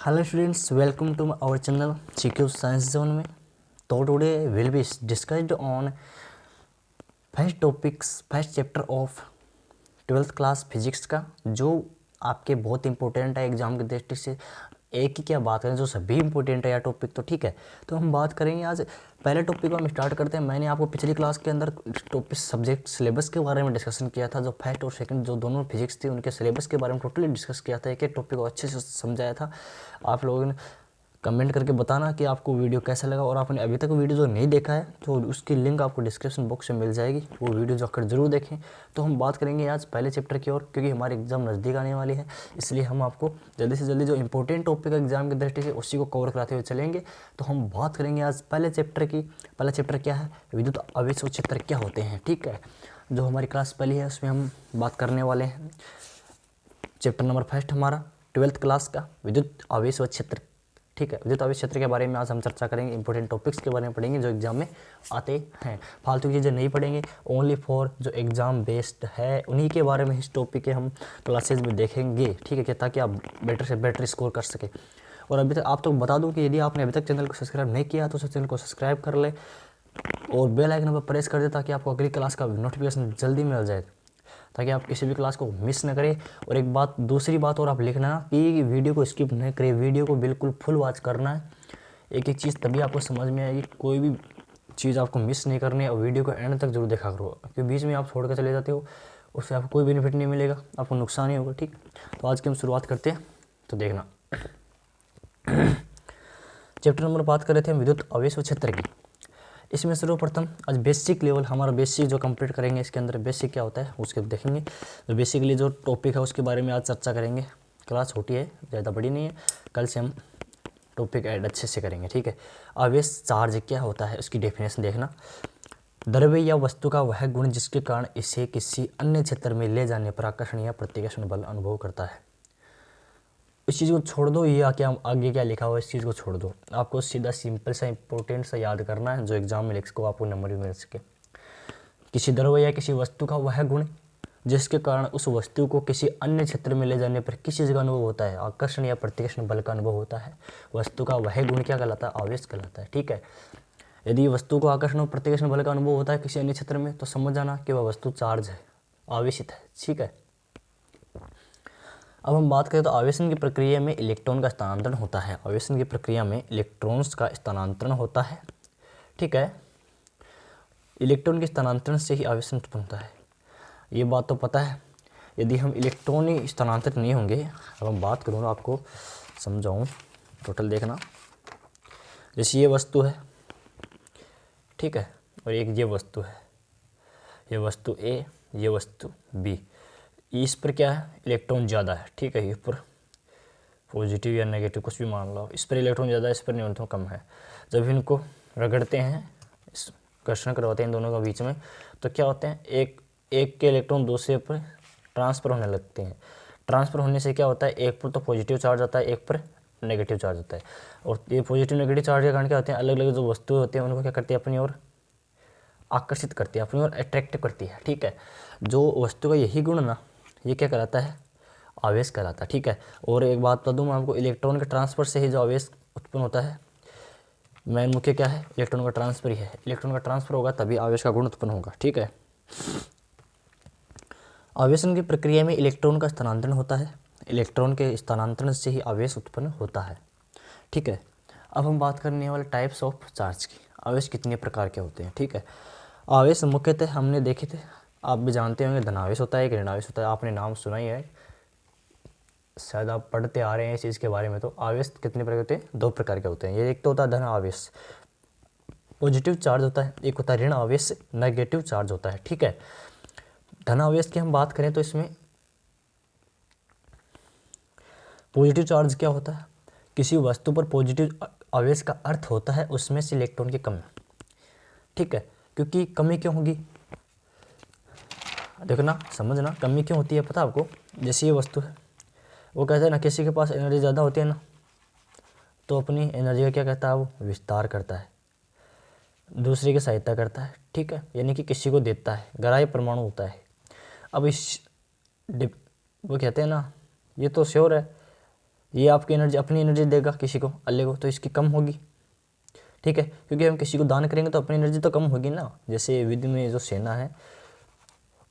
Hello students, welcome to our channel CQ Science Zone में। तो today will be discussed on first chapter of 12th class physics का, जो आपके बहुत important है एग्जाम की दृष्टि से। एक ही क्या बात करें, जो सभी इंपॉर्टेंट है या टॉपिक, तो ठीक है। तो हम बात करेंगे आज पहले टॉपिक को हम स्टार्ट करते हैं। मैंने आपको पिछली क्लास के अंदर टॉपिक सब्जेक्ट सिलेबस के बारे में डिस्कशन किया था। जो फर्स्ट और सेकंड जो दोनों फिजिक्स थी उनके सिलेबस के बारे में टोटली डिस्कस किया था। एक एक टॉपिक को अच्छे से समझाया था। आप लोगों ने कमेंट करके बताना कि आपको वीडियो कैसा लगा, और आपने अभी तक वीडियो जो नहीं देखा है तो उसकी लिंक आपको डिस्क्रिप्शन बॉक्स में मिल जाएगी, वो वीडियो जाकर जरूर देखें। तो हम बात करेंगे आज पहले चैप्टर की ओर, क्योंकि हमारी एग्जाम नज़दीक आने वाली है, इसलिए हम आपको जल्दी से जल्दी जो इंपॉर्टेंट टॉपिक है एग्जाम की दृष्टि से उसी को कवर कराते हुए चलेंगे। तो हम बात करेंगे आज पहले चैप्टर की। पहला चैप्टर क्या है, विद्युत आवेश क्षेत्र क्या होते हैं। ठीक है, जो हमारी क्लास पहली है उसमें हम बात करने वाले हैं चैप्टर नंबर फर्स्ट हमारा 12th क्लास का विद्युत आवेश क्षेत्र। ठीक है, विद्युत आवेश क्षेत्र के बारे में आज हम चर्चा करेंगे। इंपॉर्टेंट टॉपिक्स के बारे में पढ़ेंगे जो एग्जाम में आते हैं। फालतू की चीज़ें नहीं पढ़ेंगे, ओनली फॉर जो एग्जाम बेस्ड है उन्हीं के बारे में इस टॉपिक के हम क्लासेज में देखेंगे। ठीक है, ताकि आप बेटर से बेटर स्कोर कर सके। और अभी तक आप तो बता दूं कि यदि आपने अभी तक चैनल को सब्सक्राइब नहीं किया तो चैनल को सब्सक्राइब कर ले और बेल आइकन पर प्रेस कर दे, ताकि आपको अगली क्लास का नोटिफिकेशन जल्दी मिल जाए, ताकि आप किसी भी क्लास को मिस न करें। और एक बात, दूसरी बात और आप लिखना कि वीडियो को स्किप नहीं करें, वीडियो को बिल्कुल फुल वॉच करना है। एक एक चीज़ तभी आपको समझ में आएगी, कोई भी चीज़ आपको मिस नहीं करनी है। और वीडियो को एंड तक जरूर देखा करो, क्योंकि बीच में आप छोड़ कर चले जाते हो, उससे आपको कोई बेनिफिट नहीं मिलेगा, आपको नुकसान ही होगा। ठीक, तो आज की हम शुरुआत करते हैं, तो देखना। चैप्टर नंबर बात कर रहे थे हम विद्युत आवेश क्षेत्र की। इसमें सर्वप्रथम आज बेसिक लेवल हमारा बेसिक जो कंप्लीट करेंगे, इसके अंदर बेसिक क्या होता है उसके देखेंगे। तो बेसिकली जो टॉपिक है उसके बारे में आज चर्चा करेंगे। क्लास छोटी है, ज़्यादा बड़ी नहीं है, कल से हम टॉपिक ऐड अच्छे से करेंगे। ठीक है, आवेश चार्ज क्या होता है उसकी डेफिनेशन देखना। द्रव्य या वस्तु का वह गुण जिसके कारण इसे किसी अन्य क्षेत्र में ले जाने पर आकर्षण या प्रतिकर्षण बल अनुभव करता है। इस चीज़ को छोड़ दो, ये आगे क्या लिखा हुआ है इस चीज़ को छोड़ दो। आपको सीधा सिंपल सा इंपॉर्टेंट सा याद करना है, जो एग्जाम में लिख सको, आपको नंबर भी मिल सके। किसी द्रव्य या किसी वस्तु का वह गुण जिसके कारण उस वस्तु को किसी अन्य क्षेत्र में ले जाने पर किस चीज़ का अनुभव होता है, आकर्षण या प्रतिकर्षण बल का अनुभव होता है। वस्तु का वह गुण क्या कहलाता है, आवेश कहलाता है। ठीक है, यदि वस्तु को आकर्षण और प्रतिकर्षण बल का अनुभव होता है किसी अन्य क्षेत्र में, तो समझ जाना कि वह वस्तु चार्ज है, आवेशित है। ठीक है, अब हम बात करें तो आवेशन की प्रक्रिया में इलेक्ट्रॉन का स्थानांतरण होता है। आवेशन की प्रक्रिया में इलेक्ट्रॉन्स का स्थानांतरण होता है। ठीक है, इलेक्ट्रॉन के स्थानांतरण से ही आवेशन उत्पन्न होता है, ये बात तो पता है। यदि हम इलेक्ट्रॉन ही स्थानांतरित नहीं होंगे, अब हम बात करूँ आपको समझाऊँ, टोटल देखना। जैसे ये वस्तु है, ठीक है, और एक ये वस्तु है, ये वस्तु ए, ये वस्तु बी। इस पर क्या है, इलेक्ट्रॉन ज़्यादा है। ठीक है, इस पर पॉजिटिव या नेगेटिव कुछ भी मान लो, इस पर इलेक्ट्रॉन ज़्यादा है, इस पर न्यूट्रॉन कम है। जब इनको रगड़ते हैं, इस घर्षण करवाते हैं इन दोनों के बीच में, तो क्या होते हैं, एक के इलेक्ट्रॉन दूसरे पर ट्रांसफ़र होने लगते हैं। ट्रांसफ़र होने से क्या होता है, एक पर तो पॉजिटिव चार्ज आता है, एक पर नेगेटिव चार्ज होता है। और ये पॉजिटिव नेगेटिव चार्ज के कारण क्या होते हैं, अलग अलग जो वस्तुएं होती हैं उनको क्या करती है, अपनी ओर आकर्षित करती है, अपनी ओर अट्रैक्ट करती है। ठीक है, जो वस्तु का यही गुण ना, ये क्या कहलाता है, आवेश कहलाता है। ठीक है, और एक बात बता दूँ मैं आपको, इलेक्ट्रॉन के ट्रांसफर से ही जो आवेश उत्पन्न होता है, मेन मुख्य क्या है, इलेक्ट्रॉन का ट्रांसफर ही है। इलेक्ट्रॉन का ट्रांसफर होगा तभी आवेश का गुण उत्पन्न होगा। ठीक है, आवेशन की प्रक्रिया में इलेक्ट्रॉन का स्थानांतरण होता है। इलेक्ट्रॉन के स्थानांतरण से ही आवेश उत्पन्न होता है। ठीक है, अब हम बात करने वाले टाइप्स ऑफ चार्ज की। आवेश कितने प्रकार के होते हैं। ठीक है, आवेश मुख्यतः हमने देखे थे, आप भी जानते होंगे, धनावेश होता है, एक ऋणावेश होता है। आपने नाम सुना ही है, शायद आप पढ़ते आ रहे हैं इस चीज़ के बारे में। तो आवेश कितने प्रकार के होते हैं, दो प्रकार के होते हैं। ये एक तो होता है धन आवेश, पॉजिटिव चार्ज होता है, एक होता है ऋण आवेश, नेगेटिव चार्ज होता है। ठीक है, धन आवेश की हम बात करें तो इसमें पॉजिटिव चार्ज क्या होता है, किसी वस्तु पर पॉजिटिव आवेश का अर्थ होता है उसमें से इलेक्ट्रॉन की कमी। ठीक है, क्योंकि कमी क्यों होगी, देखना समझना, कमी क्यों होती है पता आपको। जैसे ये वस्तु है, वो कहते हैं ना, किसी के पास एनर्जी ज़्यादा होती है ना, तो अपनी एनर्जी का क्या कहता है, वो विस्तार करता है, दूसरे की सहायता करता है। ठीक है, यानी कि किसी को देता है, गहराई परमाणु होता है। अब वो कहते हैं ना, ये तो श्योर है, ये आपकी एनर्जी, अपनी एनर्जी देगा किसी को, अल्ले को, तो इसकी कम होगी, ठीक है, क्योंकि हम किसी को दान करेंगे तो अपनी एनर्जी तो कम होगी ना। जैसे युद्ध में जो सेना है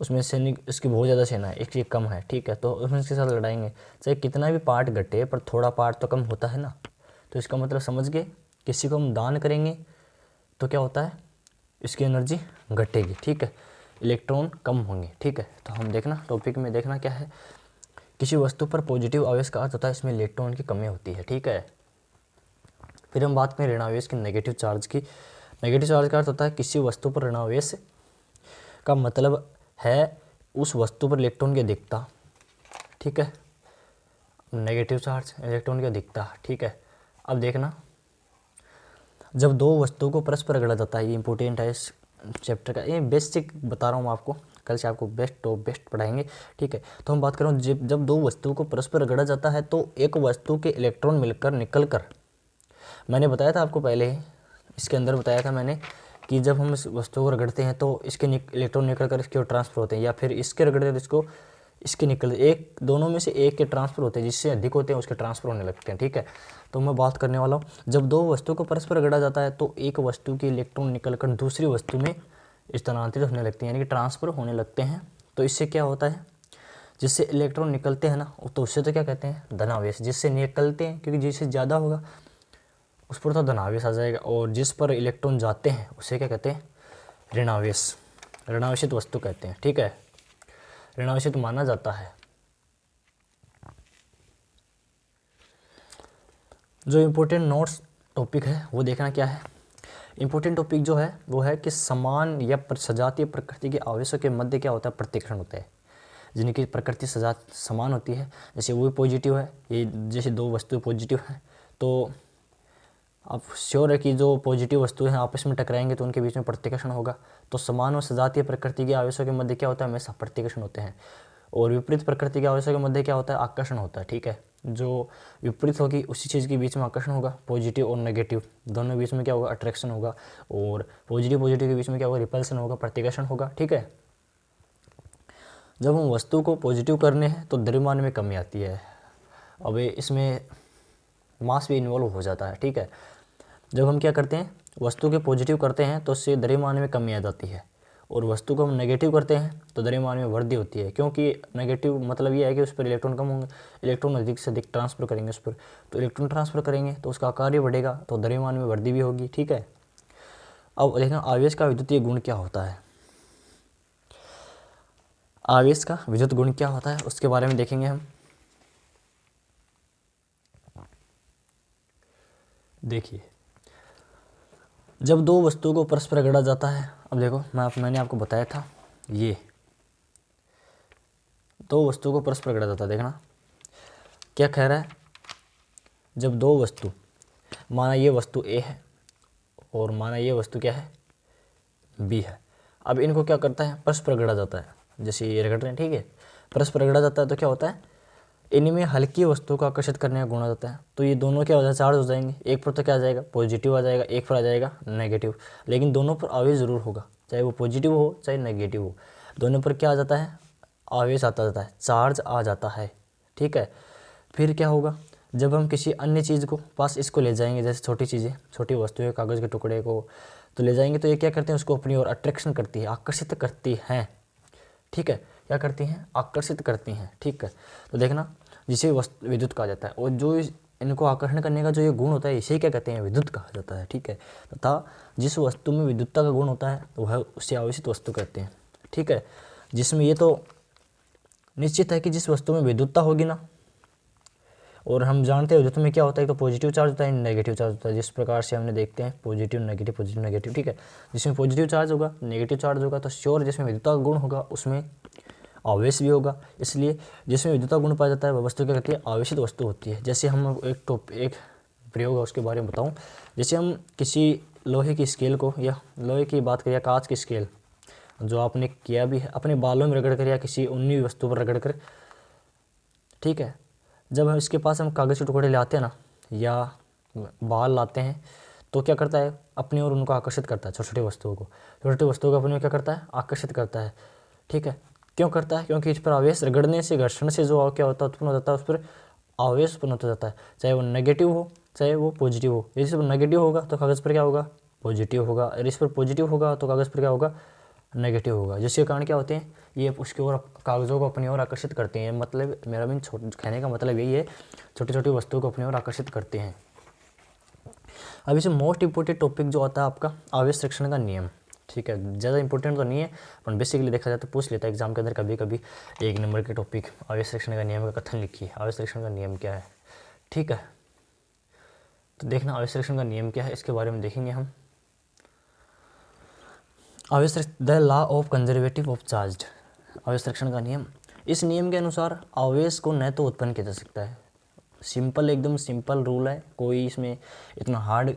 उसमें सैनिक, इसकी बहुत ज़्यादा सेना है, इसकी कम है, ठीक है, तो उसमें इसके साथ लड़ाएंगे, चाहे कितना भी पार्ट घटे पर थोड़ा पार्ट तो कम होता है ना। तो इसका मतलब समझ गए, किसी को हम दान करेंगे तो क्या होता है, इसकी एनर्जी घटेगी, ठीक है, इलेक्ट्रॉन कम होंगे, ठीक है। तो हम देखना टॉपिक में देखना क्या है, किसी वस्तु पर पॉजिटिव आवेश का अर्थ होता है इसमें इलेक्ट्रॉन की कमी होती है, ठीक है। फिर हम बात करें ऋणावेश की, नेगेटिव चार्ज की। नेगेटिव चार्ज का अर्थ होता है किसी वस्तु पर ऋणावेश का मतलब है उस वस्तु पर इलेक्ट्रॉन की अधिकता, ठीक है, नेगेटिव चार्ज इलेक्ट्रॉन की अधिकता, ठीक है। अब देखना, जब दो वस्तुओं को परस्पर रगड़ा जाता है, ये इंपॉर्टेंट है इस चैप्टर का, ये बेसिक बता रहा हूँ मैं आपको, कल से आपको बेस्ट टॉप बेस्ट पढ़ाएंगे, ठीक है। तो हम बात कर रहे हैं जब दो वस्तुओं को परस्पर रगड़ा जाता है तो एक वस्तु के इलेक्ट्रॉन मिलकर निकल कर, मैंने बताया था आपको पहले ही, इसके अंदर बताया था मैंने कि जब हम इस वस्तु को रगड़ते हैं तो इसके इलेक्ट्रॉन निकल कर इसके ओर ट्रांसफर होते हैं, या फिर इसके रगड़ते हैं तो इसको इसके निकल, एक दोनों में से एक के ट्रांसफर होते हैं, जिससे अधिक होते हैं उसके ट्रांसफर होने लगते हैं, ठीक है। तो मैं बात करने वाला हूँ, जब दो वस्तु को परस्पर रगड़ा जाता है तो एक वस्तु के इलेक्ट्रॉन निकलकर दूसरी वस्तु में स्थानांतरित होने लगते हैं, यानी कि ट्रांसफर होने लगते हैं। तो इससे क्या होता है, जिससे इलेक्ट्रॉन निकलते हैं ना, तो उससे तो क्या कहते हैं धनावेश, जिससे निकलते हैं, क्योंकि जिससे ज़्यादा होगा उस पर तो धनावेश आ जाएगा, और जिस पर इलेक्ट्रॉन जाते हैं उसे क्या कहते हैं ऋणावेश, ऋणावेशित वस्तु कहते हैं, ठीक है, ऋणावेशित माना जाता है। जो इम्पोर्टेंट नोट्स टॉपिक है वो देखना क्या है, इम्पोर्टेंट टॉपिक जो है वो है कि समान या सजातीय प्रकृति के आवेशों के मध्य क्या होता है प्रतिकर्षण होता है, जिनकी प्रकृति समान होती है, जैसे वो पॉजिटिव है, ये जैसे दो वस्तु पॉजिटिव हैं, तो आप श्योर है कि जो पॉजिटिव वस्तु हैं आपस में टकराएंगे तो उनके बीच में प्रतिकर्षण होगा। तो समान और सजातीय प्रकृति के आवेशों के मध्य क्या होता है, हमेशा प्रतिकर्षण होते हैं, और विपरीत प्रकृति के आवेशों के मध्य क्या होता है आकर्षण होता है, ठीक है। जो विपरीत होगी उसी चीज़ के बीच में आकर्षण होगा, पॉजिटिव और नेगेटिव दोनों के बीच में क्या होगा अट्रैक्शन होगा, और पॉजिटिव के बीच में क्या होगा रिपल्सन होगा, प्रतिकर्षण होगा, ठीक है। जब हम वस्तु को पॉजिटिव करने हैं तो द्रव्यमान में कमी आती है, अब इसमें मास भी इन्वॉल्व हो जाता है, ठीक है। जब हम क्या करते हैं वस्तु के पॉजिटिव करते हैं तो उससे द्रव्यमान में कमी आ जाती है, और वस्तु को हम नेगेटिव करते हैं तो द्रव्यमान में वृद्धि होती है, क्योंकि नेगेटिव मतलब ये है कि उस पर इलेक्ट्रॉन कम होंगे, इलेक्ट्रॉन अधिक से अधिक ट्रांसफर करेंगे उस पर, तो इलेक्ट्रॉन ट्रांसफर करेंगे तो उसका आकार भी बढ़ेगा, तो द्रव्यमान में वृद्धि भी होगी, ठीक है। अब देखना आवेश का विद्युतीय गुण क्या होता है, आवेश का विद्युत गुण क्या होता है उसके बारे में देखेंगे हम। देखिए, जब दो वस्तुओं को परस्पर रगड़ा जाता है, अब देखो मैंने आपको बताया था, ये दो वस्तुओं को परस्पर रगड़ा जाता है, देखना क्या कह रहा है, जब दो वस्तु, माना ये वस्तु ए है और माना ये वस्तु क्या है बी है, अब इनको क्या करता है परस्पर रगड़ा जाता है, जैसे ये रगड़ रहे हैं, ठीक है, परस्पर रगड़ा जाता है तो क्या होता है इनमें हल्की वस्तु को आकर्षित करने का गुण आ जाता है, तो ये दोनों क्या हो जाए चार्ज हो जाएंगे, एक पर तो क्या आ जाएगा पॉजिटिव आ जाएगा, एक पर आ जाएगा नेगेटिव, लेकिन दोनों पर आवेश ज़रूर होगा, चाहे वो पॉजिटिव हो चाहे नेगेटिव हो, दोनों पर क्या आ जाता है आवेश आता जाता है, चार्ज आ जाता है, ठीक है। फिर क्या होगा, जब हम किसी अन्य चीज़ को पास इसको ले जाएंगे, जैसे छोटी चीज़ें छोटी वस्तुएं कागज़ के टुकड़े को तो ले जाएंगे, तो ये क्या करते हैं उसको अपनी ओर अट्रैक्शन करती है, आकर्षित करती हैं, ठीक है, क्या करती हैं आकर्षित करती हैं, ठीक है। तो देखना जिसे विद्युत कहा जाता है, और जो इनको आकर्षण करने का जो ये गुण होता है इसे क्या कहते हैं विद्युत कहा जाता है, ठीक है। तथा जिस वस्तु में विद्युतता का गुण होता है तो वह उससे आवेशित वस्तु कहते हैं, ठीक है। जिसमें ये तो निश्चित है कि जिस वस्तु में विद्युतता होगी ना, और हम जानते हैं विद्युत में क्या होता है तो पॉजिटिव चार्ज होता है नेगेटिव चार्ज होता है, जिस प्रकार से हमने देखते हैं पॉजिटिव नेगेटिव, ठीक है। जिसमें पॉजिटिव चार्ज होगा नेगेटिव चार्ज होगा तो श्योर जिसमें विद्युतता का गुण होगा उसमें आवेश भी होगा, इसलिए जिसमें विद्युत का गुण पाया जाता है वह वस्तु क्या कहती है आवेशित वस्तु होती है। जैसे हम एक प्रयोग है उसके बारे में बताऊं, जैसे हम किसी लोहे की स्केल को, या लोहे की बात करें या कांच की स्केल जो आपने किया भी है अपने बालों में रगड़ कर या किसी उन्नी वस्तु पर रगड़ कर, ठीक है, जब हम इसके पास हम कागज़ के टुकड़े लाते हैं ना या बाल लाते हैं तो क्या करता है अपनी ओर उनको आकर्षित करता है, छोटी छोटी वस्तुओं को, छोटी वस्तुओं को अपनी ओर क्या करता है आकर्षित करता है, ठीक है। क्यों करता है, क्योंकि इस पर आवेश रगड़ने से घर्षण से जो क्या होता है उत्पन्न हो जाता है उस पर आवेश उत्पन्न होता जाता है, चाहे वो नेगेटिव हो चाहे वो पॉजिटिव हो। यदि इस पर नेगेटिव होगा तो कागज़ पर क्या होगा, पॉजिटिव होगा, और इस पर पॉजिटिव होगा तो कागज़ पर क्या होगा, नेगेटिव होगा। जिसके कारण क्या होते हैं, ये उसकी ओर कागज़ों को अपनी ओर आकर्षित करते हैं। मतलब मेरा भी कहने का मतलब यही है, छोटी छोटी वस्तुओं को अपनी ओर आकर्षित करते हैं। अब इसे मोस्ट इंपॉर्टेंट टॉपिक जो आता है आपका आवेश संरक्षण का नियम, ठीक है, ज़्यादा इंपॉर्टेंट तो नहीं है, पर बेसिकली देखा जाए तो पूछ लेता है एग्जाम के अंदर कभी कभी 1 नंबर के टॉपिक, आवेश संरक्षण का नियम का कथन लिखिए, आवेश संरक्षण का नियम क्या है, ठीक है। तो देखना आवेश संरक्षण का नियम क्या है, इसके बारे में देखेंगे हम। आवेश the law of conservative of charge, आवेश संरक्षण का नियम। इस नियम के अनुसार आवेश को न तो उत्पन्न किया जा सकता है, सिंपल, एकदम सिंपल रूल है, कोई इसमें इतना हार्ड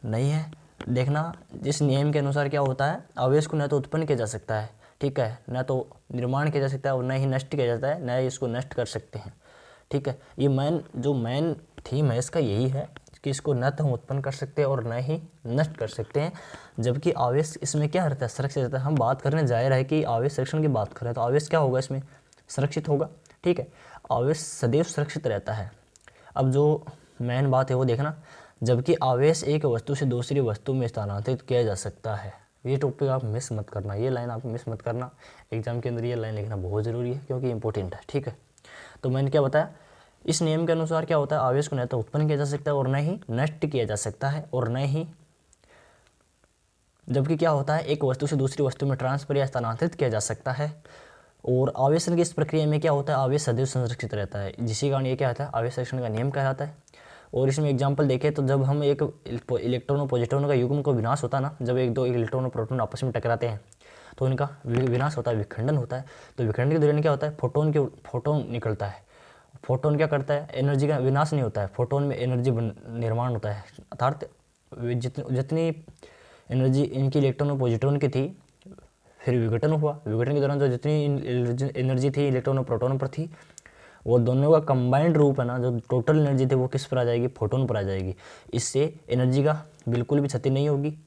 नहीं है। देखना इस नियम के अनुसार क्या होता है, आवेश को न तो उत्पन्न किया जा सकता है, ठीक है, न तो निर्माण किया जा सकता है और न ही नष्ट किया जाता है, न ही इसको नष्ट कर सकते हैं, ठीक है। ये मेन थीम है इसका यही है कि इसको न तो हम उत्पन्न कर सकते हैं और न ही नष्ट कर सकते हैं। जबकि आवेश इसमें क्या रहता है, सुरक्षित रहता है। हम बात करने जा रहे हैं कि आवेश संरक्षण की बात कर रहे हैं, तो आवेश क्या होगा, इसमें सुरक्षित होगा, ठीक है। आवेश सदैव सुरक्षित रहता है। अब जो मेन बात है वो देखना, जबकि आवेश एक वस्तु से दूसरी वस्तु में स्थानांतरित किया जा सकता है। ये टॉपिक आप मिस मत करना, ये लाइन आप मिस मत करना, एग्जाम के अंदर ये लाइन लिखना बहुत ज़रूरी है क्योंकि इंपॉर्टेंट है, ठीक है। तो मैंने क्या बताया, इस नियम के अनुसार क्या होता है, आवेश को न तो उत्पन्न किया जा सकता है और न ही नष्ट किया जा सकता है, और न ही, जबकि क्या होता है, एक वस्तु से दूसरी वस्तु में ट्रांसफर या स्थानांतरित किया जा सकता है। और आवेशन की इस प्रक्रिया में क्या होता है, आवेश सदैव संरक्षित रहता है, जिसके कारण ये क्या होता है, आवेश संरक्षण का नियम कहलाता है। और इसमें एग्जांपल देखें तो जब हम एक इलेक्ट्रॉन और प्रोटॉन का युग्म को विनाश होता है ना, जब एक इलेक्ट्रॉन और प्रोटॉन आपस में टकराते हैं तो इनका विनाश होता है, विखंडन होता है। तो विखंडन के दौरान क्या होता है, फोटोन निकलता है। फोटोन क्या करता है, एनर्जी का विनाश नहीं होता है, फोटोन में एनर्जी निर्माण होता है, अर्थात जितनी एनर्जी इनकी इलेक्ट्रॉन और प्रोटॉन की थी, फिर विघटन हुआ, विघटन के दौरान जो जितनी एनर्जी थी इलेक्ट्रॉन और प्रोटॉन पर थी, वो दोनों का कंबाइंड रूप है ना, जो टोटल एनर्जी थी वो किस पर आ जाएगी, फोटोन पर आ जाएगी। इससे एनर्जी का बिल्कुल भी क्षति नहीं होगी,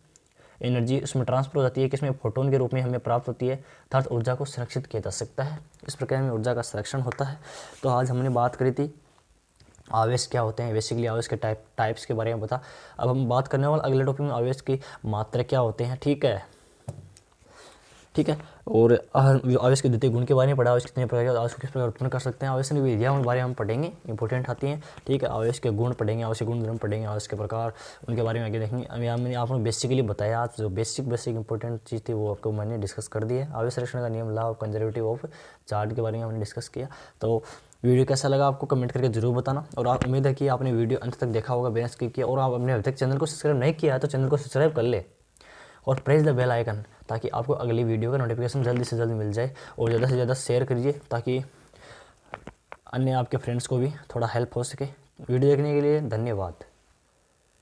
एनर्जी उसमें ट्रांसफर हो जाती है, किसमें, फोटोन के रूप में हमें प्राप्त होती है, अर्थात ऊर्जा को सुरक्षित किया जा सकता है। इस प्रक्रिया में ऊर्जा का संरक्षण होता है। तो आज हमने बात करी थी आवेश क्या होते हैं, बेसिकली आवेश के टाइप्स के बारे में बता। अब हम बात करने वाले अगले टॉपिक में आवेश की मात्रा क्या होते हैं, ठीक है, ठीक है। और आवेश के द्वितीय गुण के बारे में पढ़ा, आवेश कितने प्रकार, आवेश को किस प्रकार उत्पन्न कर सकते हैं, आवेश की विधियाँ उन बारे में हम पढ़ेंगे, इंपॉर्टेंट आती हैं, ठीक है। आवेश के गुण पढ़ेंगे, आवेश के गुणधर्म पढ़ेंगे, आवेश के प्रकार, उनके बारे में आगे देखेंगे। मैंने आपको बेसिकली बताया, आज जो बेसिक इंपॉर्टेंट चीज़ थी वो आपको मैंने डिस्कस कर दी है। आवेश संरक्षण का नियम, law of conservative of charge के बारे में हमने डिस्कस किया। तो वीडियो कैसा लगा आपको कमेंट करके जरूर बताना, और आप उम्मीद है कि आपने वीडियो अंत तक देखा होगा, बिना स्किप किया, और आप अपने अभी तक चैनल को सब्सक्राइब नहीं किया है तो चैनल को सब्सक्राइब कर ले और प्रेस द बेल आइकन, ताकि आपको अगली वीडियो का नोटिफिकेशन जल्दी से जल्द मिल जाए। और ज़्यादा से ज़्यादा शेयर करिए ताकि अन्य आपके फ्रेंड्स को भी थोड़ा हेल्प हो सके। वीडियो देखने के लिए धन्यवाद।